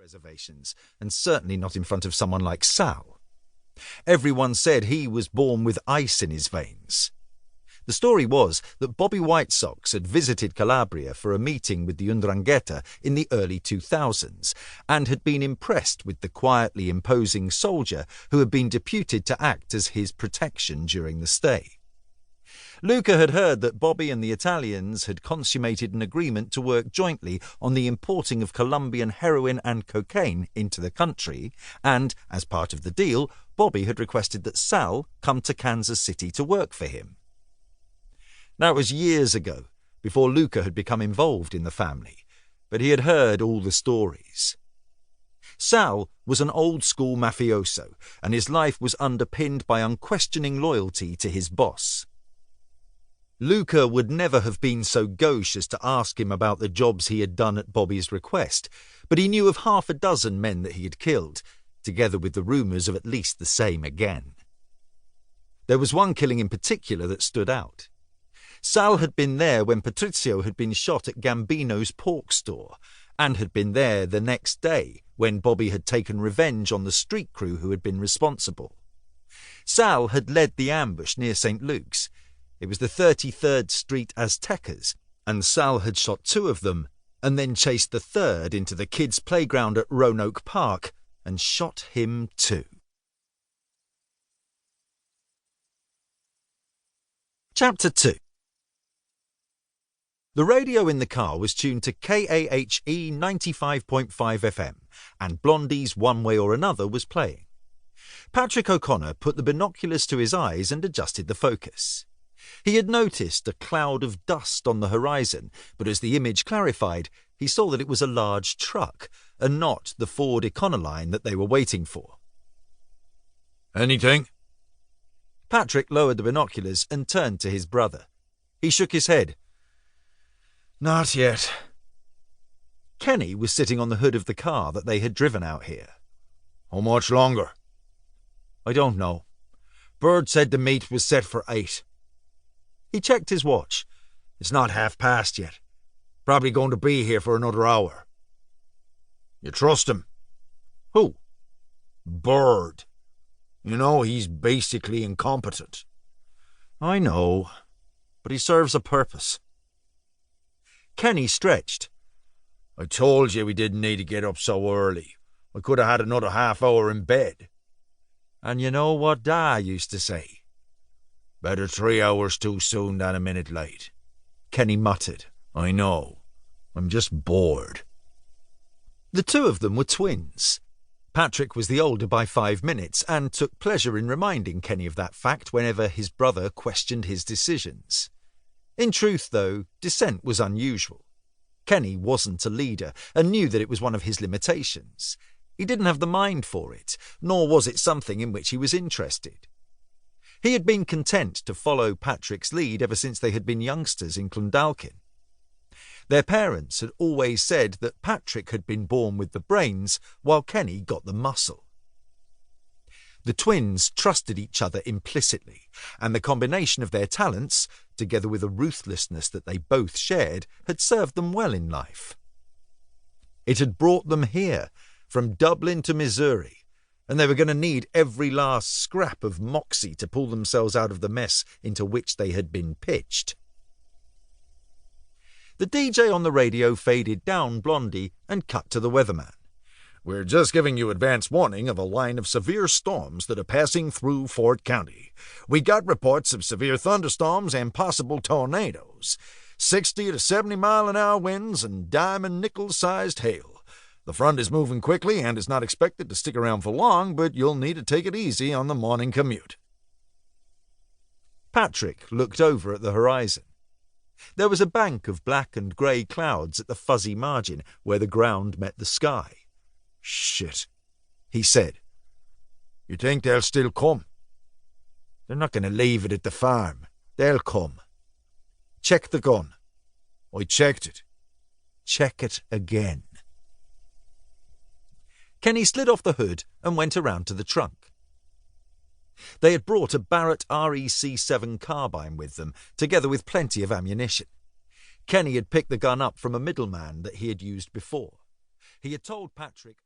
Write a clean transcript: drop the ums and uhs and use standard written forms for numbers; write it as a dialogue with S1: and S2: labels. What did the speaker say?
S1: reservations, and certainly not in front of someone like Sal. Everyone said he was born with ice in his veins. The story was that Bobby White Sox had visited Calabria for a meeting with the 'Ndrangheta in the early 2000s and had been impressed with the quietly imposing soldier who had been deputed to act as his protection during the stay. Luca had heard that Bobby and the Italians had consummated an agreement to work jointly on the importing of Colombian heroin and cocaine into the country, and, as part of the deal, Bobby had requested that Sal come to Kansas City to work for him. That was years ago, before Luca had become involved in the family, but he had heard all the stories. Sal was an old-school mafioso, and his life was underpinned by unquestioning loyalty to his boss. Luca would never have been so gauche as to ask him about the jobs he had done at Bobby's request, but he knew of half a dozen men that he had killed, together with the rumours of at least the same again. There was one killing in particular that stood out. Sal had been there when Patrizio had been shot at Gambino's pork store, and had been there the next day when Bobby had taken revenge on the street crew who had been responsible. Sal had led the ambush near St. Luke's. It was the 33rd Street Aztecas, and Sal had shot 2 of them, and then chased the 3rd into the kids' playground at Roanoke Park, and shot him too. Chapter 2. The radio in the car was tuned to KAHE 95.5 FM, and Blondie's One Way or Another was playing. Patrick O'Connor put the binoculars to his eyes and adjusted the focus. He had noticed a cloud of dust on the horizon, but as the image clarified, he saw that it was a large truck, and not the Ford Econoline that they were waiting for.
S2: "Anything?"
S1: Patrick lowered the binoculars and turned to his brother. He shook his head.
S2: "Not yet."
S1: Kenny was sitting on the hood of the car that they had driven out here.
S2: "How much longer?"
S1: "I don't know.
S2: Bird said the meet was set for 8.
S1: He checked his watch.
S2: "It's not 1:30 yet. Probably going to be here for another hour." "You trust him?"
S1: "Who?"
S2: "Bird. You know, he's basically incompetent."
S1: "I know, but he serves a purpose." Kenny stretched.
S2: "I told you we didn't need to get up so early. I could have had another half hour in bed."
S1: "And you know what Da used to say?
S2: Better 3 hours too soon than a minute late."
S1: Kenny muttered.
S2: "I know. I'm just bored."
S1: The 2 of them were twins. Patrick was the older by 5 minutes, and took pleasure in reminding Kenny of that fact whenever his brother questioned his decisions. In truth, though, dissent was unusual. Kenny wasn't a leader, and knew that it was one of his limitations. He didn't have the mind for it, nor was it something in which he was interested. He had been content to follow Patrick's lead ever since they had been youngsters in Clondalkin. Their parents had always said that Patrick had been born with the brains, while Kenny got the muscle. The twins trusted each other implicitly, and the combination of their talents, together with a ruthlessness that they both shared, had served them well in life. It had brought them here, from Dublin to Missouri, and they were going to need every last scrap of moxie to pull themselves out of the mess into which they had been pitched. The DJ on the radio faded down Blondie and cut to the weatherman.
S2: "We're just giving you advance warning of a line of severe storms that are passing through Fort County. We got reports of severe thunderstorms and possible tornadoes, 60 to 70 mile-an-hour winds, and diamond nickel-sized hail. The front is moving quickly and is not expected to stick around for long, but you'll need to take it easy on the morning commute."
S1: Patrick looked over at the horizon. There was a bank of black and grey clouds at the fuzzy margin where the ground met the sky.
S2: "Shit,"
S1: he said.
S2: "You think they'll still come?"
S1: "They're not going to leave it at the farm. They'll come." "Check the gun."
S2: "I checked it."
S1: "Check it again." Kenny slid off the hood and went around to the trunk. They had brought a Barrett REC-7 carbine with them, together with plenty of ammunition. Kenny had picked the gun up from a middleman that he had used before. He had told Patrick...